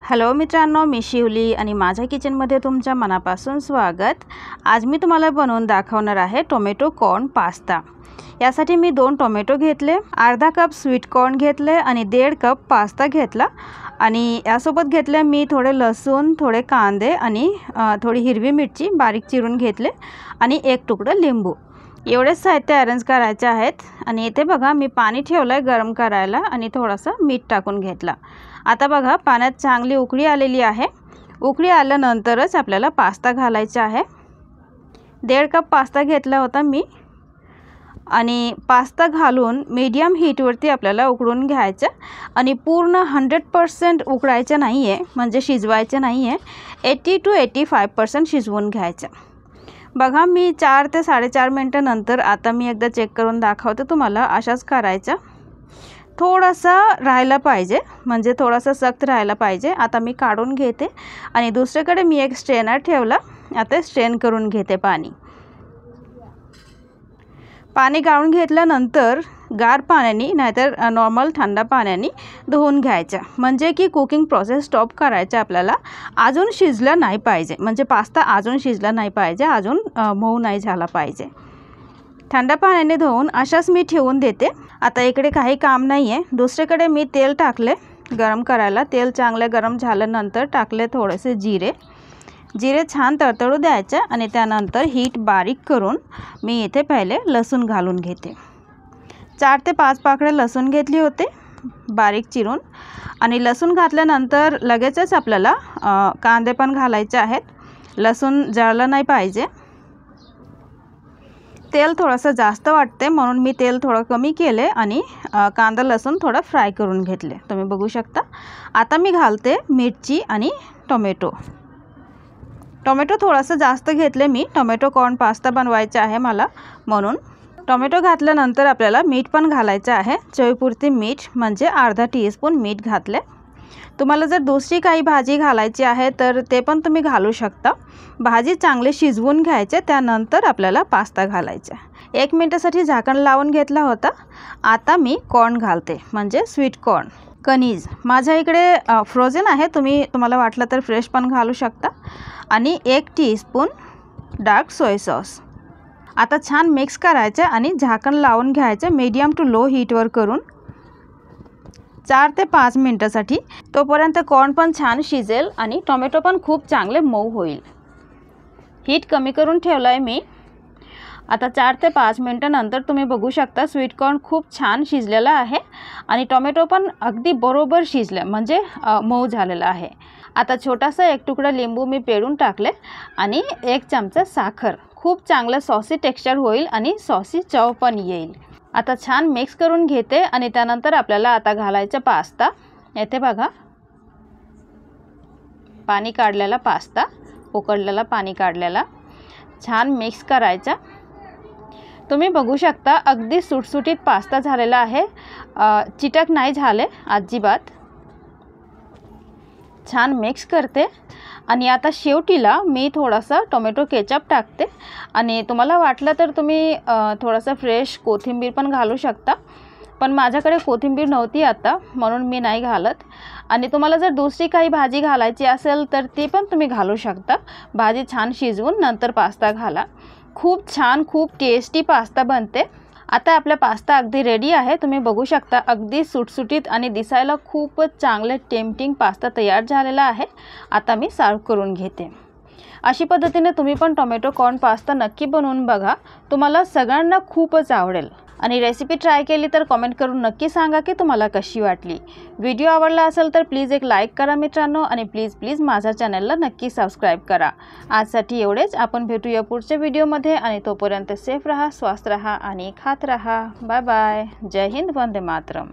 Hello मित्रांनो, मी शिवली आणि माझ्या किचनमध्ये तुमच्या मनापासून स्वागत। आज मी तुम्हाला बनवून दाखवणार आहे टोमॅटो कॉर्न पास्ता। यासाठी मी 2 टोमॅटो घेतले, अर्धा कप स्वीट कॉर्न घेतले आणि 1.5 कप पास्ता घेतला आणि यासोबत घेतले मी थोडे लसूण, थोडे कांदे आणि थोडी हिरवी मिरची बारीक चिरून घेतले आणि 1 तुकडा लिंबू। एवढेच साहित्य अरेंज करायचे आहेत आणि इथे बघा मी पाणी ठेवलंय गरम करायला आणि थोडासा मीठ टाकून घेतला। आता बघा पाण्यात चांगली उकळी आलेली आहे। उकळी आल्यानंतरच आपल्याला पास्ता घालायचा आहे। 1.5 कप पास्ता घेतला होता मी आणि पास्ता घालून मीडियम हीटवरती आपल्याला उकळून घ्यायचं आणि पूर्ण 100% उकळायचं नाहीये, म्हणजे शिजवायचं नाहीये। 80 to 85% शिजवून घ्यायचं। बघा मी 4 ते 4.5 मिनिटांनंतर आता मी एकदा चेक करून दाखवते तुम्हाला। अशाच करायचं, थोडासा राहायला पाहिजे, म्हणजे थोडासा सख्त राहायला पाहिजे। आता मी काढून घेते आणि दुसरीकडे मी एक स्ट्रेनर ठेवला। आता स्ट्रेन करून घेते पाणी गाळून घेतल्यानंतर गार पाण्याने नाहीतर नॉर्मल थंड पाण्याने धुवून घ्यायचं, म्हणजे की कुकिंग प्रोसेस स्टॉप करायचं आपल्याला। अजून शिजला नाही पाहिजे, म्हणजे पास्ता अजून शिजला नाही पाहिजे, अजून मऊ नाही झाला पाहिजे। थंड पाण्याने धुवून अशाच मी ठेवून देते। आता इकडे काही काम नाही आहे। दुसरीकडे मी तेल टाकले गरम करायला। तेल चांगले गरम झाल्यानंतर टाकले थोडेसे जिरे छान तडतडू द्यायचे आणि त्यानंतर हीट बारीक करून मी इथे पहिले लसूण घालून घेते। 4 ते 5 पाकळे लसूण घेतली होते बारीक चिरून आणि लसूण घातल्यानंतर लगेचच आपल्याला कांदे पण घालायचे आहेत। लसूण जळलं नाही पाहिजे। तेल थोडंसं जास्त वाटते म्हणून मी तेल थोडं कमी केले आणि कांदा लसूण थोडं फ्राय करून घेतले, तुम्ही बघू शकता। आता मी घालते मिरची आणि टोमॅटो थोडंसं जास्त घेतले मी। टोमॅटो कॉर्न पास्ता बनवायचा आहे मला, म्हणून टोमॅटो घातल्यानंतर आपल्याला मीठ पण घालायचं आहे। चवीपुरती मीठ, म्हणजे अर्धा टीस्पून मीठ घातले। तुम्हाला जर दुसरी काही भाजी घालायची आहे तर ते पण तुम्ही घालू शकता। भाजी चांगली शिजवून घ्यायचे, त्यानंतर आपल्याला पास्ता घालायचा। 1 मिनिटासाठी झाकण लावून घेतला होता। आता मी कॉर्न घालते, म्हणजे स्वीट कॉर्न कणीज। माझ्या इकडे फ्रोझन आहे, तुम्हाला वाटलं तर फ्रेश पण घालू शकता। आणि 1 टीस्पून डार्क सोय सॉस। आता छान मिक्स करायचे आणि झाकण लावून घ्यायचे मीडियम टू लो हीटवर करून 4 ते 5 मिनिटासाठी। तोपर्यंत कॉर्न पण छान शिजेल आणि टोमॅटो पण खूप चांगले मऊ होईल। हीट कमी करून ठेवलाय मी। आता 4 ते 5 मिनिटांनंतर तुम्ही बघू शकता स्वीट कॉर्न खूप छान शिजलेला आहे आणि टोमॅटो पण अगदी बरोबर शिजले, म्हणजे मऊ झालेला आहे। आता छोटासा 1 तुकडा लिंबू मी पिळून टाकले आणि 1 चमचा साखर। खूप चांगलं सॉसी टेक्स्चर होईल आणि सॉसी चव पण येईल। आता छान मिक्स करून घेते आणि त्यानंतर आपल्याला आता घालायचं पास्ता। येथे बघा पाणी काढलेला पास्ता, उकळलेला पाणी काढलेला, छान मिक्स करायचा। तुम्ही बघू शकता अगदी सुटसुटीत पास्ता झालेला आहे, चिटक नाही झाले अजिबात। छान मिक्स करते आणि आता शेवटीला मी थोडासा टोमॅटो केचप टाकते आणि तुम्हाला वाटलं तर तुम्ही थोडासा फ्रेश कोथिंबीर पण घालू शकता, पण माझ्याकडे कोथिंबीर नव्हती आता, म्हणून मी नाही घालत। आणि तुम्हाला जर दुसरी काही भाजी घालायची असेल तर ती पण तुम्ही घालू शकता। भाजी छान शिजवून नंतर पास्ता घाला, खूप छान खूप टेस्टी पास्ता बनते। आता आपला पास्ता अगदी रेडी आहे, तुम्ही बघू शकता अगदी सुटसुटीत आणि दिसायला खूपच चांगले टेम्पटिंग पास्ता तयार झालेला आहे। आता मी सर्व करून घेते। अशी पद्धतीने तुम्ही पण टोमॅटो कॉर्न पास्ता नक्की बनवून बघा, तुम्हाला सगळ्यांना खूपच आवडेल। आणि रेसिपी ट्राय केली तर कमेंट करून नक्की सांगा की तुम्हाला कशी वाटली। व्हिडिओ आवडला असेल तर प्लीज एक लाईक करा मित्रांनो आणि प्लीज माझ्या चॅनलला नक्की सबस्क्राईब करा। आजसाठी एवढेच, आपण भेटूया पुढच्या व्हिडिओमध्ये आणि तोपर्यंत सेफ रहा, स्वस्थ रहा आणि खात रहा। Bye bye. जय हिंद, वंदे मातरम।